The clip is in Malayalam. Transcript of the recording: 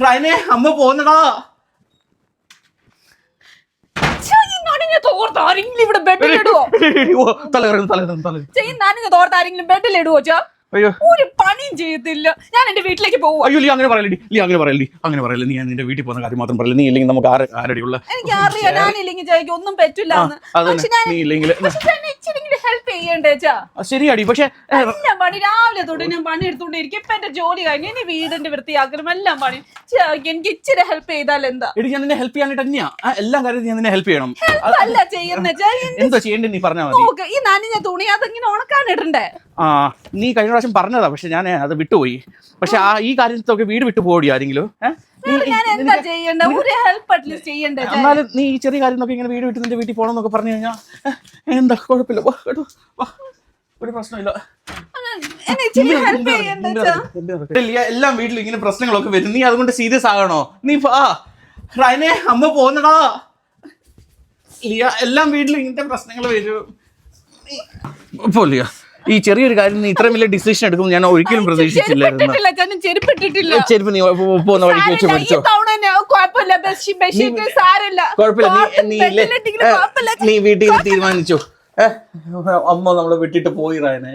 റൈനെ അമ്മ പോന്നടാ. തോർത്താരെങ്കിലും ഇവിടെ ബെഡിലിടുവോ? തോർത്ത് ആരെങ്കിലും ബെഡിലിടുവോ? ഒരു പണിയും ചെയ്യത്തില്ല. ഞാൻ എന്റെ വീട്ടിലേക്ക് പോകും. അയ്യോ നീ അങ്ങനെ പറയലി, നീ അങ്ങനെ പറയല്ലേ. നീ നിന്റെ വീട്ടിൽ പോകുന്ന കാര്യം മാത്രം പറയില്ല. നീ ഇല്ലെങ്കിൽ നമുക്ക് ആരടിയുള്ള എനിക്ക് അറിയാം. ഞാനില്ലെങ്കിൽ ചോദിക്കും ഒന്നും പറ്റില്ല. ഹെൽപ്പ് ചെയ്യണ്ടേ? ശരിയാടി. പക്ഷെ എല്ലാം പണി രാവിലെ തൊട്ട് ഞാൻ പണി എടുത്തോണ്ടിരിക്കും. ഇപ്പൊ എന്റെ ജോലി കഴിഞ്ഞു. ഇനി വീടിന്റെ വൃത്തിയാക്കലും എല്ലാം പണി. എനിക്ക് ഇച്ചിരി ഹെൽപ്പ് ചെയ്താൽ എന്താ? ഞാൻ നിന്നെ ഹെൽപ്പ് ചെയ്യാനായിട്ട് തന്നെയാ എല്ലാ കാര്യവും ഞാൻ നിന്നെ ഹെൽപ്പ് ചെയ്യണം. അല്ല ചെയ്യുന്ന എന്തോ ചെയ്യേണ്ടത് നീ പറഞ്ഞാൽ മതി. ഈ നനഞ്ഞ തുണി അതെങ്ങനെ ഉണക്കാനിടണ്ടേ? നീ കഴിഞ്ഞ പ്രാവശ്യം പറഞ്ഞതാ, പക്ഷെ ഞാൻ അത് വിട്ടുപോയി. പക്ഷെ ഈ കാര്യത്തൊക്കെ വീട് വിട്ടു പോടി ആരെങ്കിലും. എന്നാലും നീ ഈ ചെറിയ കാര്യം നോക്കി ഇങ്ങനെ വീട് വിട്ട് നിന്റെ വീട്ടിൽ പോകണം എന്നൊക്കെ പറഞ്ഞു കഴിഞ്ഞാൽ എന്താ കുഴപ്പമില്ല കേട്ടോ. ഒരു പ്രശ്നമില്ല. എല്ലാം വീട്ടിൽ ഇങ്ങനെ പ്രശ്നങ്ങളൊക്കെ വരും. നീ അതുകൊണ്ട് സീരിയസ് ആകണോ? നീ റൈനെ അമ്മ പോന്നടാ. ലിയ എല്ലാം വീട്ടിൽ ഇങ്ങനത്തെ പ്രശ്നങ്ങൾ വരും. ഇപ്പോ ലിയ ഈ ചെറിയൊരു കാര്യം നീ ഇത്രയും വലിയ ഡിസിഷൻ എടുക്കും ഞാൻ ഒരിക്കലും പ്രതീക്ഷിച്ചില്ലായിരുന്നു. ചെരുപ്പ് നീ പോകുന്ന വഴിക്ക് വെച്ച് പഠിച്ചോ. കുഴപ്പമില്ല. നീ വീട്ടിൽ തീരുമാനിച്ചോ. അമ്മ നമ്മളെ വിട്ടിട്ട് പോയി റൈനെ.